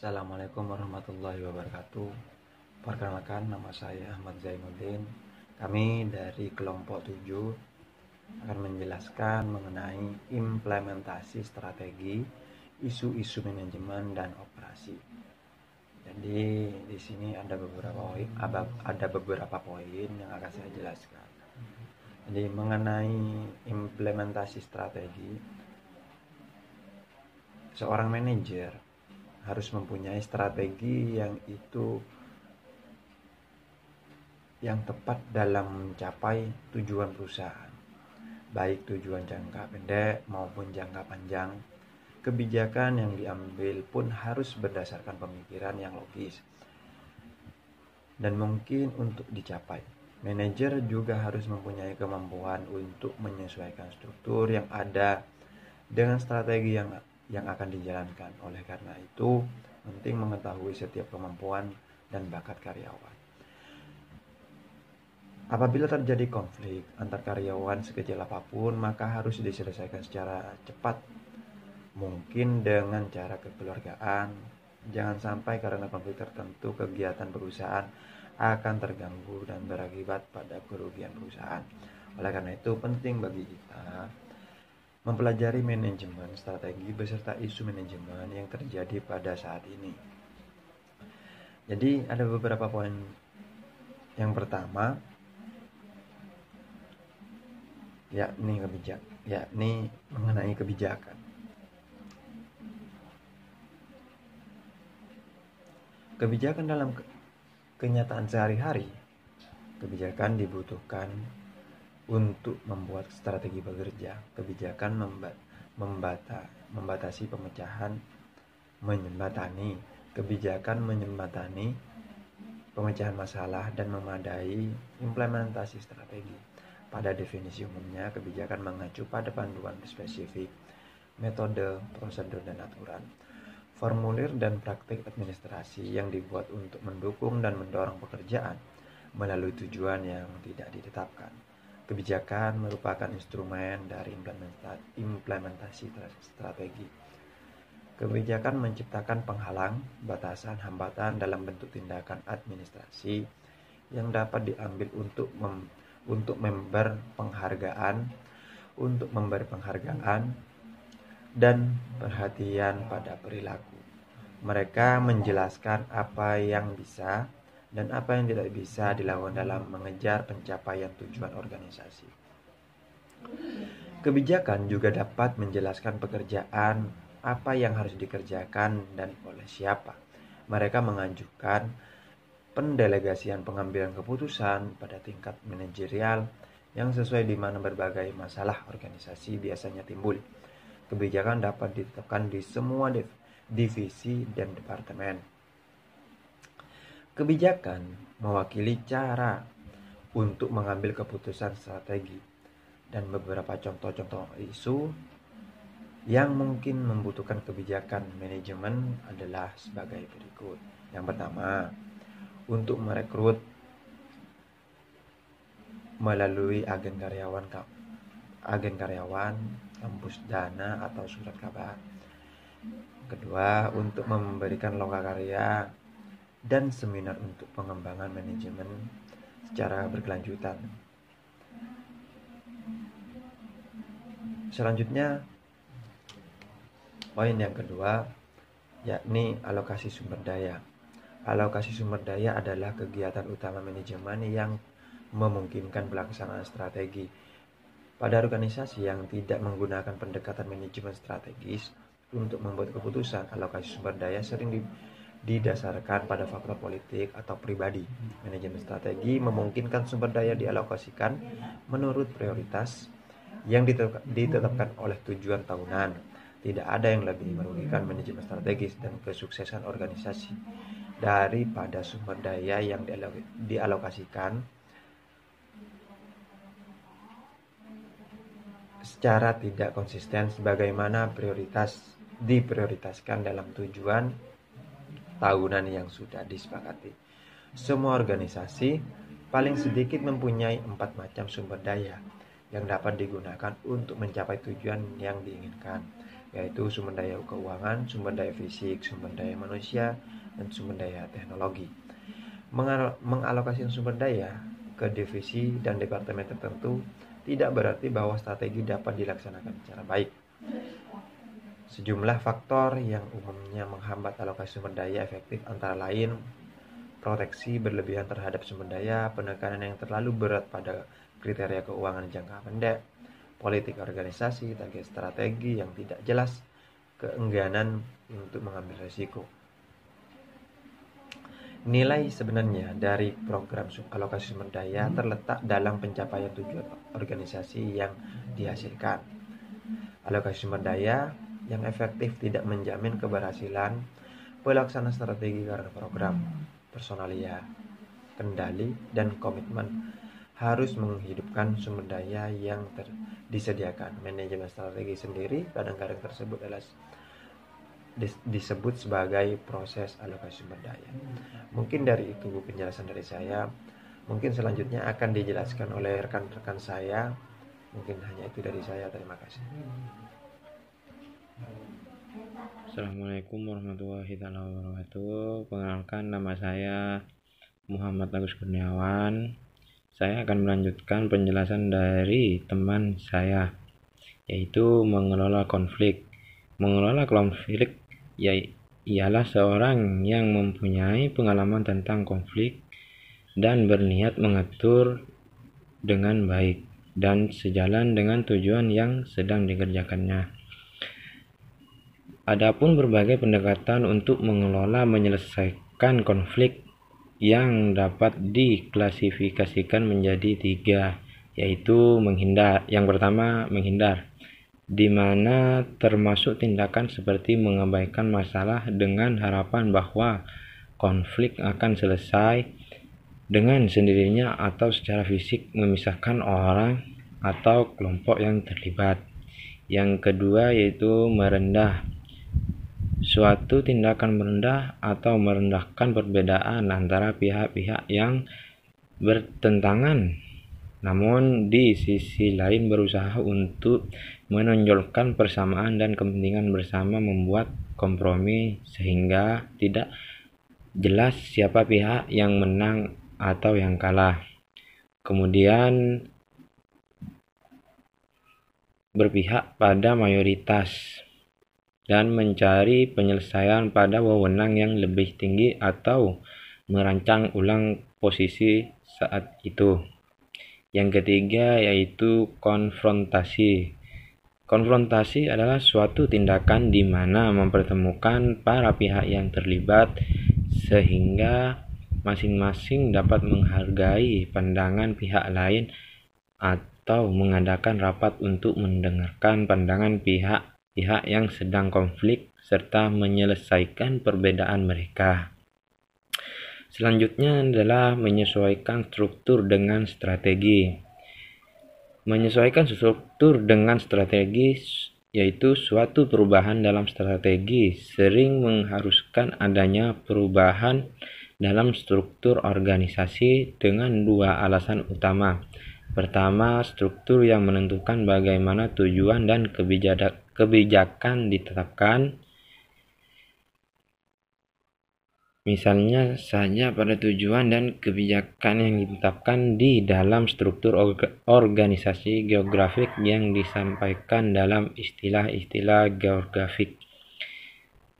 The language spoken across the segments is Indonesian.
Assalamualaikum warahmatullahi wabarakatuh. Perkenalkan, nama saya Ahmad Zainuddin. Kami dari kelompok 7 akan menjelaskan mengenai implementasi strategi, isu-isu manajemen dan operasi. Jadi di sini ada beberapa poin yang akan saya jelaskan. Jadi mengenai implementasi strategi, seorang manajer harus mempunyai strategi yang tepat dalam mencapai tujuan perusahaan, baik tujuan jangka pendek maupun jangka panjang. Kebijakan yang diambil pun harus berdasarkan pemikiran yang logis dan mungkin untuk dicapai. Manajer juga harus mempunyai kemampuan untuk menyesuaikan struktur yang ada dengan strategi yang akan dijalankan. Oleh karena itu, penting mengetahui setiap kemampuan dan bakat karyawan. Apabila terjadi konflik antar karyawan sekecil apapun, maka harus diselesaikan secara cepat, mungkin dengan cara kekeluargaan. Jangan sampai karena konflik tertentu kegiatan perusahaan akan terganggu dan berakibat pada kerugian perusahaan. Oleh karena itu, penting bagi kita mempelajari manajemen strategi beserta isu manajemen yang terjadi pada saat ini. Jadi ada beberapa poin. Yang pertama, yakni mengenai kebijakan. Kebijakan dalam kenyataan sehari-hari. Kebijakan dibutuhkan untuk membuat strategi bekerja. Kebijakan membatasi menyembatani pemecahan masalah dan memadai implementasi strategi. Pada definisi umumnya, kebijakan mengacu pada panduan spesifik, metode, prosedur, dan aturan, formulir dan praktik administrasi yang dibuat untuk mendukung dan mendorong pekerjaan melalui tujuan yang tidak ditetapkan. Kebijakan merupakan instrumen dari implementasi strategi. Kebijakan menciptakan penghalang, batasan, hambatan dalam bentuk tindakan administrasi yang dapat diambil untuk memberi penghargaan dan perhatian pada perilaku. Mereka menjelaskan apa yang bisa dan apa yang tidak bisa dilakukan dalam mengejar pencapaian tujuan organisasi. Kebijakan juga dapat menjelaskan pekerjaan, apa yang harus dikerjakan dan oleh siapa. Mereka mengajukan pendelegasian pengambilan keputusan pada tingkat manajerial yang sesuai di mana berbagai masalah organisasi biasanya timbul. Kebijakan dapat ditetapkan di semua divisi dan departemen. Kebijakan mewakili cara untuk mengambil keputusan strategi, dan beberapa contoh-contoh isu yang mungkin membutuhkan kebijakan manajemen adalah sebagai berikut. Yang pertama, untuk merekrut melalui agen karyawan, kampus dana atau surat kabar. Kedua, untuk memberikan lokakarya dan seminar untuk pengembangan manajemen secara berkelanjutan. Selanjutnya, poin yang kedua, yakni alokasi sumber daya. Alokasi sumber daya adalah kegiatan utama manajemen yang memungkinkan pelaksanaan strategi. Pada organisasi yang tidak menggunakan pendekatan manajemen strategis untuk membuat keputusan, alokasi sumber daya sering didasarkan pada faktor politik atau pribadi. Manajemen strategi memungkinkan sumber daya dialokasikan menurut prioritas yang ditetapkan oleh tujuan tahunan. Tidak ada yang lebih merugikan manajemen strategis dan kesuksesan organisasi daripada sumber daya yang dialokasikan secara tidak konsisten sebagaimana diprioritaskan dalam tujuan tahunan yang sudah disepakati. Semua organisasi paling sedikit mempunyai 4 macam sumber daya yang dapat digunakan untuk mencapai tujuan yang diinginkan. yaitu sumber daya keuangan, sumber daya fisik, sumber daya manusia, dan sumber daya teknologi. Mengalokasikan sumber daya ke divisi dan departemen tertentu tidak berarti bahwa strategi dapat dilaksanakan secara baik. Sejumlah faktor yang umumnya menghambat alokasi sumber daya efektif antara lain proteksi berlebihan terhadap sumber daya, penekanan yang terlalu berat pada kriteria keuangan jangka pendek, politik organisasi, target strategi yang tidak jelas, keengganan untuk mengambil risiko. Nilai sebenarnya dari program alokasi sumber daya terletak dalam pencapaian tujuan organisasi yang dihasilkan. Alokasi sumber daya yang efektif tidak menjamin keberhasilan pelaksanaan strategi karena program, personalia, kendali, dan komitmen harus menghidupkan sumber daya yang disediakan. Manajemen strategi sendiri kadang-kadang disebut sebagai proses alokasi sumber daya. Mungkin dari itu penjelasan dari saya. Mungkin selanjutnya akan dijelaskan oleh rekan-rekan saya. Mungkin hanya itu dari saya. Terima kasih. Assalamualaikum warahmatullahi wabarakatuh. Perkenalkan, nama saya Muhammad Agus Kurniawan. Saya akan melanjutkan penjelasan dari teman saya, yaitu mengelola konflik. Mengelola konflik ialah seorang yang mempunyai pengalaman tentang konflik dan berniat mengatur dengan baik dan sejalan dengan tujuan yang sedang dikerjakannya. Adapun berbagai pendekatan untuk menyelesaikan konflik yang dapat diklasifikasikan menjadi 3, yaitu menghindar. Yang pertama, menghindar, di mana termasuk tindakan seperti mengabaikan masalah dengan harapan bahwa konflik akan selesai dengan sendirinya atau secara fisik memisahkan orang atau kelompok yang terlibat. Yang kedua yaitu merendah. Suatu tindakan merendah atau merendahkan perbedaan antara pihak-pihak yang bertentangan, namun di sisi lain berusaha untuk menonjolkan persamaan dan kepentingan bersama, membuat kompromi sehingga tidak jelas siapa pihak yang menang atau yang kalah. Kemudian berpihak pada mayoritas dan mencari penyelesaian pada wewenang yang lebih tinggi atau merancang ulang posisi saat itu. Yang ketiga yaitu konfrontasi. Konfrontasi adalah suatu tindakan di mana mempertemukan para pihak yang terlibat sehingga masing-masing dapat menghargai pandangan pihak lain atau mengadakan rapat untuk mendengarkan pandangan pihak yang sedang konflik serta menyelesaikan perbedaan mereka. Selanjutnya adalah menyesuaikan struktur dengan strategi. Menyesuaikan struktur dengan strategi yaitu suatu perubahan dalam strategi sering mengharuskan adanya perubahan dalam struktur organisasi dengan 2 alasan utama. Pertama, struktur yang menentukan bagaimana tujuan dan kebijakan ditetapkan. Misalnya saja pada tujuan dan kebijakan yang ditetapkan di dalam struktur organisasi geografik yang disampaikan dalam istilah-istilah geografik.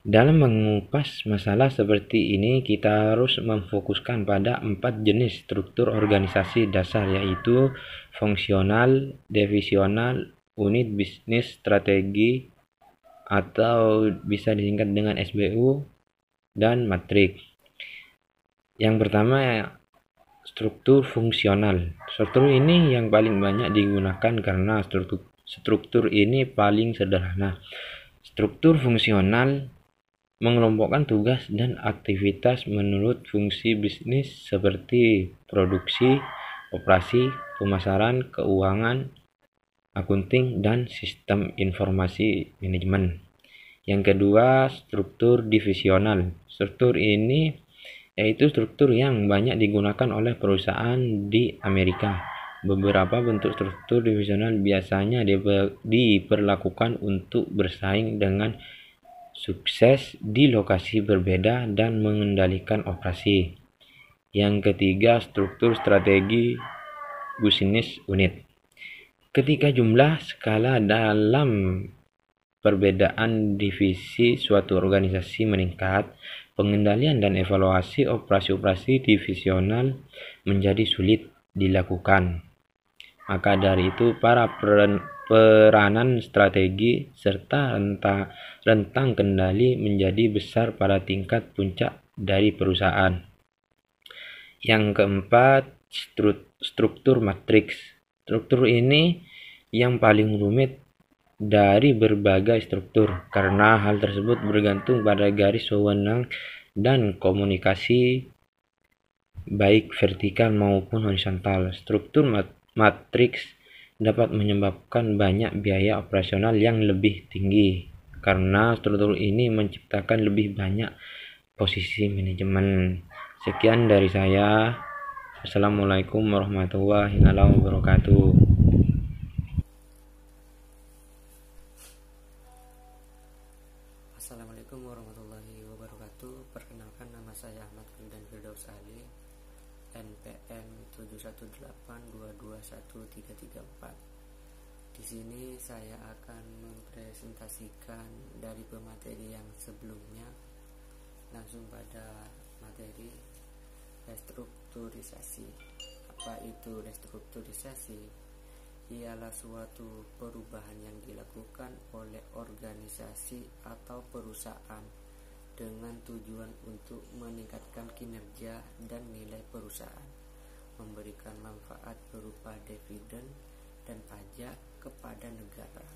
Dalam mengupas masalah seperti ini, kita harus memfokuskan pada 4 jenis struktur organisasi dasar, yaitu fungsional, divisional, unit bisnis, strategi, atau bisa disingkat dengan SBU, dan matrik. Yang pertama, struktur fungsional. Struktur ini yang paling banyak digunakan karena struktur ini paling sederhana. Struktur fungsional mengelompokkan tugas dan aktivitas menurut fungsi bisnis seperti produksi, operasi, pemasaran, keuangan, akunting, dan sistem informasi manajemen. Yang kedua, struktur divisional. Struktur ini yaitu struktur yang banyak digunakan oleh perusahaan di Amerika. Beberapa bentuk struktur divisional biasanya diperlakukan untuk bersaing dengan sukses di lokasi berbeda dan mengendalikan operasi. Yang ketiga, struktur strategi bisnis unit. Ketika jumlah skala dalam perbedaan divisi suatu organisasi meningkat, pengendalian dan evaluasi operasi-operasi divisional menjadi sulit dilakukan. Maka dari itu, peranan strategi serta rentang kendali menjadi besar pada tingkat puncak dari perusahaan. Yang keempat, struktur matriks. Struktur ini yang paling rumit dari berbagai struktur, karena hal tersebut bergantung pada garis wewenang dan komunikasi baik vertikal maupun horizontal. Struktur matriks dapat menyebabkan banyak biaya operasional yang lebih tinggi, karena struktur ini menciptakan lebih banyak posisi manajemen. Sekian dari saya. Assalamualaikum warahmatullahi wabarakatuh. Assalamualaikum warahmatullahi wabarakatuh. Perkenalkan, nama saya Ahmad Wildan Firdaus Ali, NPM 718221334. Di sini saya akan mempresentasikan dari pemateri yang sebelumnya. Langsung pada materi restrukturisasi. Apa itu restrukturisasi? Ialah suatu perubahan yang dilakukan oleh organisasi atau perusahaan dengan tujuan untuk meningkatkan kinerja dan nilai perusahaan, memberikan manfaat berupa dividen dan pajak kepada negara,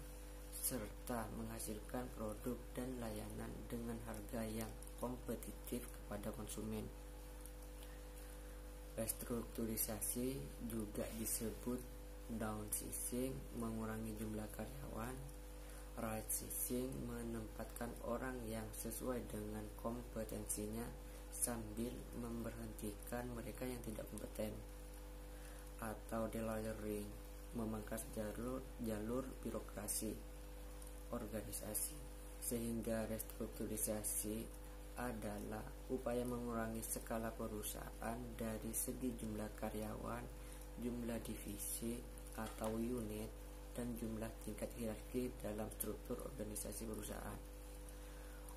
serta menghasilkan produk dan layanan dengan harga yang kompetitif kepada konsumen. Restrukturisasi juga disebut downsizing, mengurangi jumlah karyawan. Rightsizing, menempatkan orang yang sesuai dengan kompetensinya sambil memberhentikan mereka yang tidak kompeten. Atau delayering, memangkas jalur birokrasi organisasi. Sehingga restrukturisasi adalah upaya mengurangi skala perusahaan dari segi jumlah karyawan, jumlah divisi atau unit, dan jumlah tingkat hierarki dalam struktur organisasi perusahaan.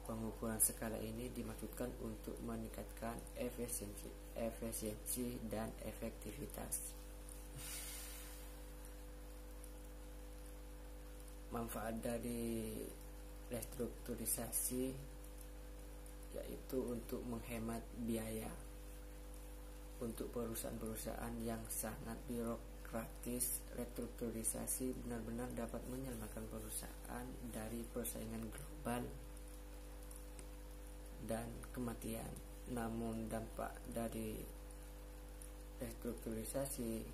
Pengukuran skala ini dimaksudkan untuk meningkatkan efisiensi dan efektivitas. Manfaat dari restrukturisasi yaitu untuk menghemat biaya. Untuk perusahaan-perusahaan yang sangat birokratis, restrukturisasi benar-benar dapat menyelamatkan perusahaan dari persaingan global dan kematian. Namun dampak dari restrukturisasi,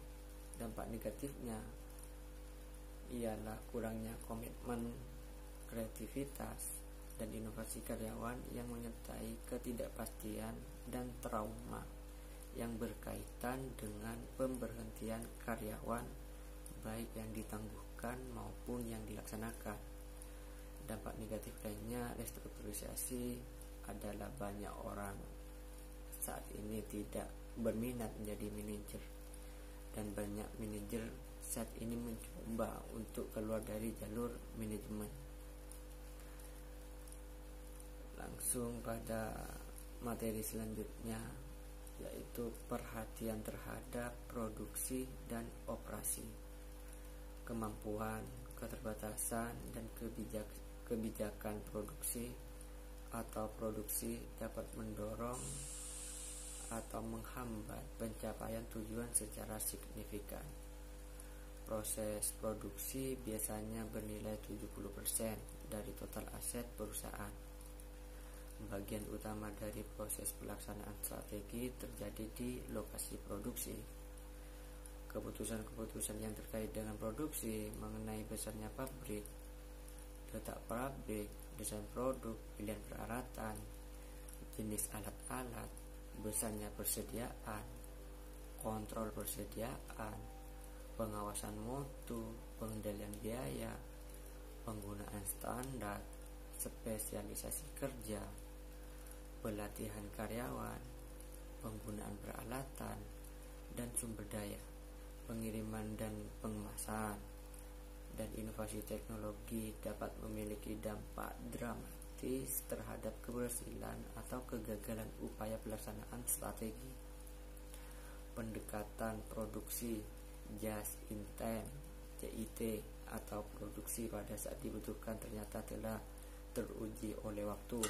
dampak negatifnya ialah kurangnya komitmen, kreativitas, dan inovasi karyawan yang menyertai ketidakpastian dan trauma yang berkaitan dengan pemberhentian karyawan, baik yang ditangguhkan maupun yang dilaksanakan. Dampak negatif lainnya restrukturisasi adalah banyak orang saat ini tidak berminat menjadi manajer, dan banyak manajer saat ini mencoba untuk keluar dari jalur manajemen. Langsung pada materi selanjutnya, yaitu perhatian terhadap produksi dan operasi, kemampuan, keterbatasan, dan kebijakan produksi atau produksi dapat mendorong atau menghambat pencapaian tujuan secara signifikan. Proses produksi biasanya bernilai 70% dari total aset perusahaan. Bagian utama dari proses pelaksanaan strategi terjadi di lokasi produksi. Keputusan-keputusan yang terkait dengan produksi mengenai besarnya pabrik, letak pabrik, desain produk, pilihan peralatan, jenis alat-alat, besarnya persediaan, kontrol persediaan, pengawasan mutu, pengendalian biaya, penggunaan standar, spesialisasi kerja, pelatihan karyawan, penggunaan peralatan dan sumber daya, pengiriman dan pengemasan, dan inovasi teknologi dapat memiliki dampak dramatis terhadap keberhasilan atau kegagalan upaya pelaksanaan strategi. Pendekatan produksi just in time (JIT) atau produksi pada saat dibutuhkan ternyata telah teruji oleh waktu.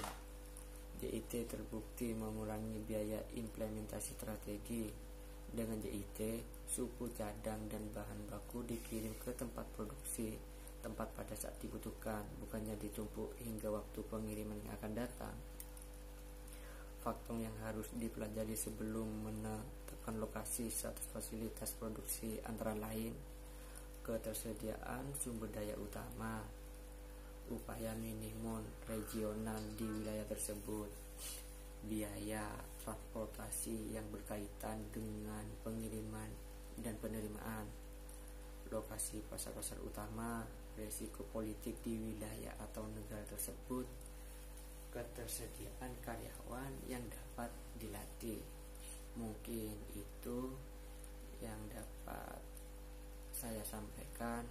JIT terbukti mengurangi biaya implementasi strategi. Dengan JIT, suku cadang dan bahan baku dikirim ke tempat produksi, tempat pada saat dibutuhkan, bukannya ditumpuk hingga waktu pengiriman yang akan datang. Faktor yang harus dipelajari sebelum menetapkan lokasi status fasilitas produksi antara lain ketersediaan sumber daya utama, upaya minimum regional di wilayah tersebut, biaya transportasi yang berkaitan dengan pengiriman dan penerimaan, lokasi pasar-pasar utama, risiko politik di wilayah atau negara tersebut, ketersediaan karyawan yang dapat dilatih. Mungkin itu yang dapat saya sampaikan.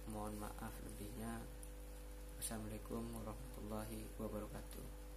Mohon maaf lebihnya. Wassalamualaikum warahmatullahi wabarakatuh.